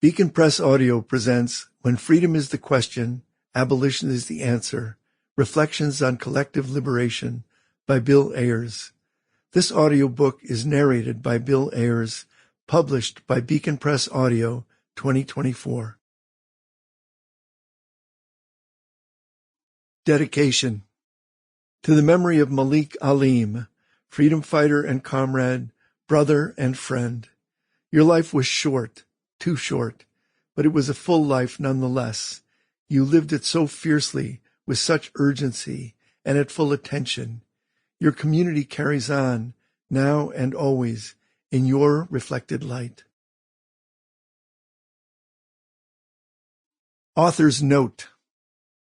Beacon Press Audio presents When Freedom is the Question, Abolition is the Answer, Reflections on Collective Liberation by Bill Ayers. This audiobook is narrated by Bill Ayers, published by Beacon Press Audio, 2024. Dedication. To the memory of Malik Alim, freedom fighter and comrade, brother and friend. Your life was short, too short, but it was a full life nonetheless. You lived it so fiercely, with such urgency, and at full attention. Your community carries on, now and always, in your reflected light. Author's Note.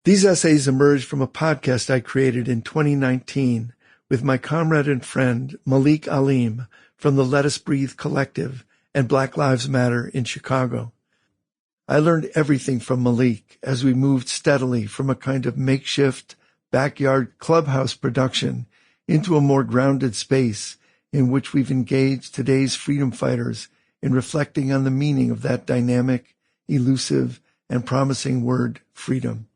These essays emerged from a podcast I created in 2019 with my comrade and friend Malik Alim from the Let Us Breathe Collective and Black Lives Matter in Chicago. I learned everything from Malik as we moved steadily from a kind of makeshift backyard clubhouse production into a more grounded space in which we've engaged today's freedom fighters in reflecting on the meaning of that dynamic, elusive, and promising word, freedom.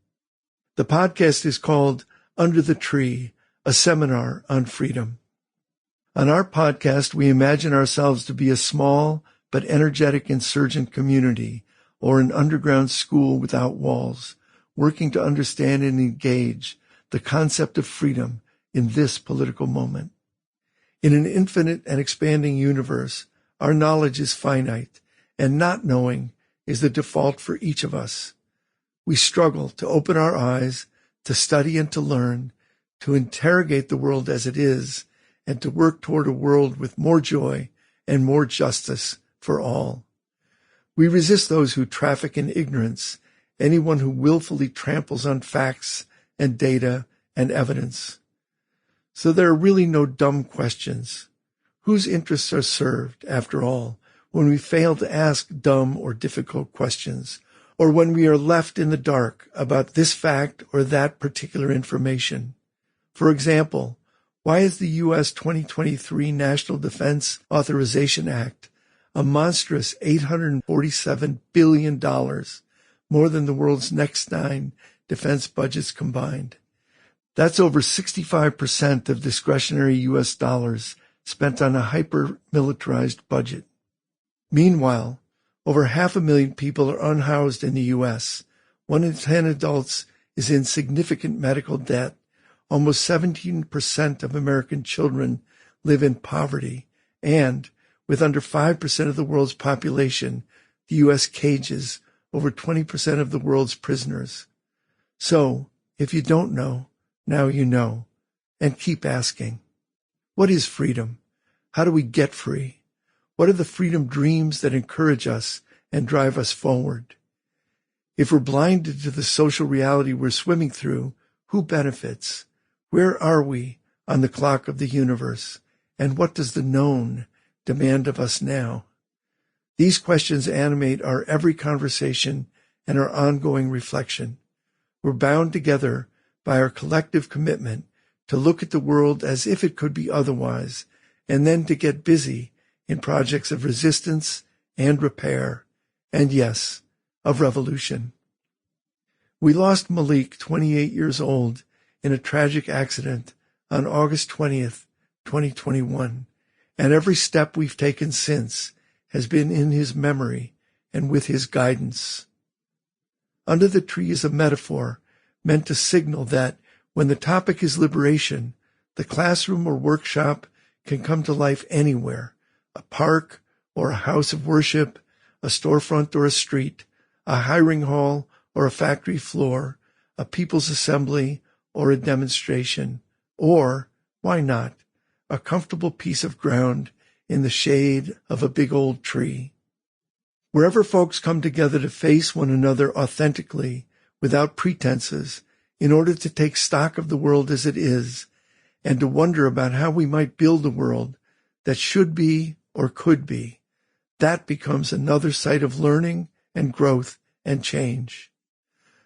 The podcast is called Under the Tree, a seminar on freedom. On our podcast, we imagine ourselves to be a small but energetic insurgent community or an underground school without walls, working to understand and engage the concept of freedom in this political moment. In an infinite and expanding universe, our knowledge is finite, and not knowing is the default for each of us. We struggle to open our eyes, to study and to learn, to interrogate the world as it is, and to work toward a world with more joy and more justice for all. We resist those who traffic in ignorance, anyone who willfully tramples on facts and data and evidence. So there are really no dumb questions. Whose interests are served, after all, when we fail to ask dumb or difficult questions, or when we are left in the dark about this fact or that particular information? For example, why is the U.S. 2023 National Defense Authorization Act a monstrous $847 billion, more than the world's next 9 defense budgets combined? That's over 65% of discretionary U.S. dollars spent on a hyper-militarized budget. Meanwhile, over 500,000 people are unhoused in the U.S. 1 in 10 adults is in significant medical debt. Almost 17% of American children live in poverty. And, with under 5% of the world's population, the U.S. cages over 20% of the world's prisoners. So, if you don't know, now you know. And keep asking. What is freedom? How do we get free? What are the freedom dreams that encourage us and drive us forward? If we're blinded to the social reality we're swimming through, who benefits? Where are we on the clock of the universe? And what does the known demand of us now? These questions animate our every conversation and our ongoing reflection. We're bound together by our collective commitment to look at the world as if it could be otherwise, and then to get busy in projects of resistance and repair, and yes, of revolution. We lost Malik, 28 years old, in a tragic accident on August 20th, 2021, and every step we've taken since has been in his memory and with his guidance. Under the Tree is a metaphor meant to signal that when the topic is liberation, the classroom or workshop can come to life anywhere, a park or a house of worship, a storefront or a street, a hiring hall or a factory floor, a people's assembly or a demonstration, or, why not, a comfortable piece of ground in the shade of a big old tree. Wherever folks come together to face one another authentically, without pretenses, in order to take stock of the world as it is, and to wonder about how we might build a world that should be or could be, that becomes another site of learning and growth and change.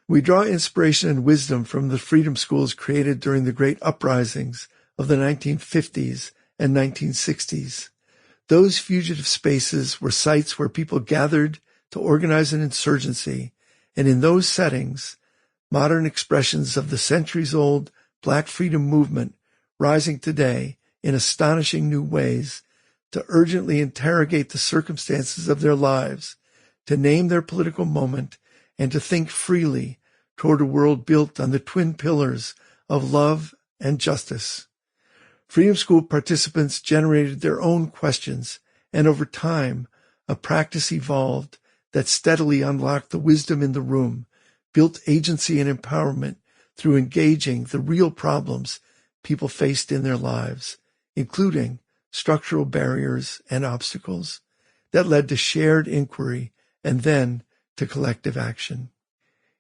We draw inspiration and wisdom from the freedom schools created during the great uprisings of the 1950s and 1960s. Those fugitive spaces were sites where people gathered to organize an insurgency, and in those settings, modern expressions of the centuries-old Black freedom movement rising today in astonishing new ways to urgently interrogate the circumstances of their lives, to name their political moment, and to think freely toward a world built on the twin pillars of love and justice. Freedom School participants generated their own questions, and over time, a practice evolved that steadily unlocked the wisdom in the room, built agency and empowerment through engaging the real problems people faced in their lives, including structural barriers and obstacles that led to shared inquiry and then to collective action.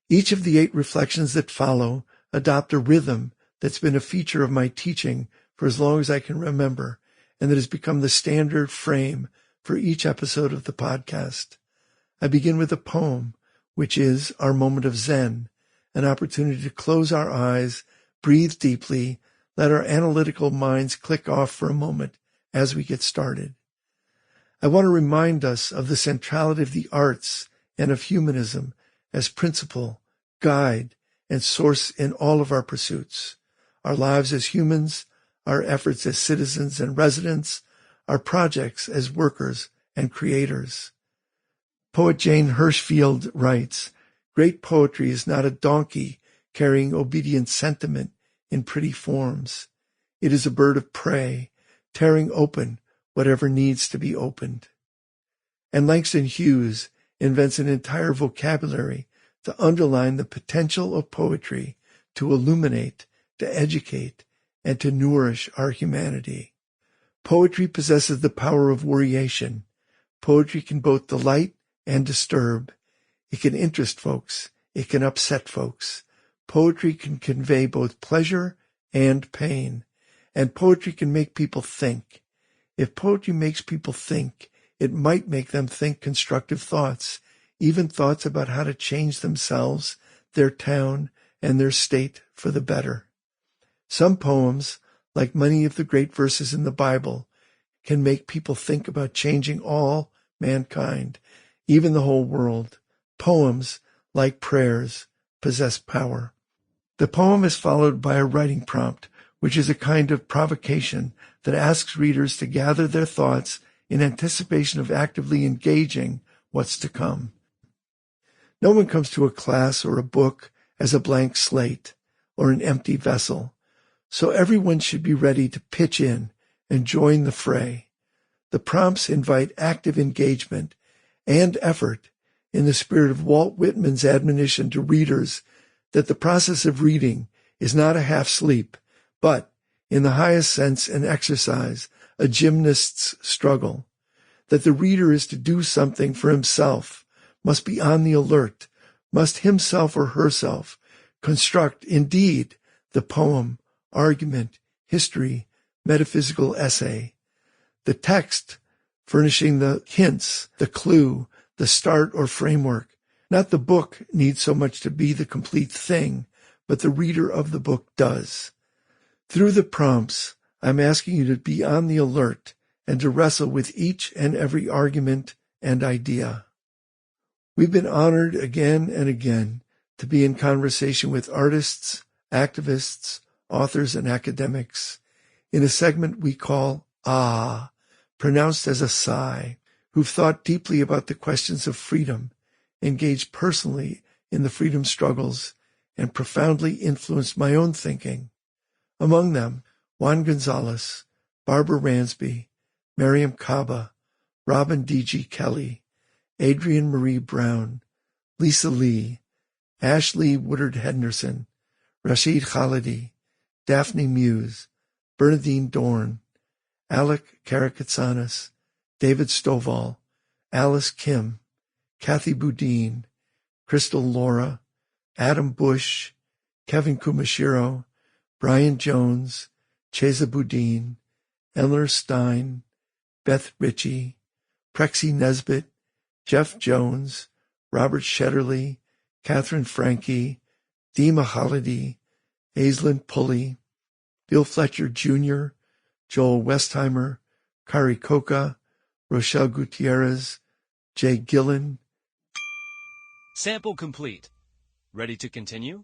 Each of the 8 reflections that follow adopt a rhythm that's been a feature of my teaching for as long as I can remember, and that has become the standard frame for each episode of the podcast. I begin with a poem, which is our moment of Zen, an opportunity to close our eyes, breathe deeply, let our analytical minds click off for a moment as we get started. I want to remind us of the centrality of the arts and of humanism as principle, guide, and source in all of our pursuits, our lives as humans, our efforts as citizens and residents, our projects as workers and creators. Poet Jane Hirshfield writes, "Great poetry is not a donkey carrying obedient sentiment in pretty forms. It is a bird of prey, tearing open whatever needs to be opened." And Langston Hughes invents an entire vocabulary to underline the potential of poetry to illuminate, to educate, and to nourish our humanity. Poetry possesses the power of variation. Poetry can both delight and disturb. It can interest folks. It can upset folks. Poetry can convey both pleasure and pain. And poetry can make people think. If poetry makes people think, it might make them think constructive thoughts, even thoughts about how to change themselves, their town, and their state for the better. Some poems, like many of the great verses in the Bible, can make people think about changing all mankind, even the whole world. Poems, like prayers, possess power. The poem is followed by a writing prompt, which is a kind of provocation that asks readers to gather their thoughts in anticipation of actively engaging what's to come. No one comes to a class or a book as a blank slate or an empty vessel, so everyone should be ready to pitch in and join the fray. The prompts invite active engagement and effort in the spirit of Walt Whitman's admonition to readers that the process of reading is not a half sleep, but, in the highest sense, an exercise, a gymnast's struggle, that the reader is to do something for himself, must be on the alert, must himself or herself construct, indeed, the poem, argument, history, metaphysical essay. The text furnishing the hints, the clue, the start or framework. Not the book needs so much to be the complete thing, but the reader of the book does. Through the prompts, I'm asking you to be on the alert and to wrestle with each and every argument and idea. We've been honored again and again to be in conversation with artists, activists, authors, and academics in a segment we call Ah, pronounced as a sigh, who've thought deeply about the questions of freedom, engaged personally in the freedom struggles, and profoundly influenced my own thinking. Among them, Juan Gonzalez, Barbara Ransby, Miriam Kaba, Robin D.G. Kelly, Adrienne Marie Brown, Lisa Lee, Ashley Woodard Henderson, Rashid Khalidi, Daphne Muse, Bernadine Dorn, Alec Karakatsanis, David Stovall, Alice Kim, Kathy Boudin, Crystal Laura, Adam Bush, Kevin Kumashiro, Brian Jones, Chesa Boudin, Eleanor Stein, Beth Ritchie, Prexy Nesbitt, Jeff Jones, Robert Shetterly, Catherine Franke, Dima Holiday, Aislinn Pulley, Bill Fletcher Jr., Joel Westheimer, Kari Koka, Rochelle Gutierrez, Jay Gillen, Sample complete. Ready to continue?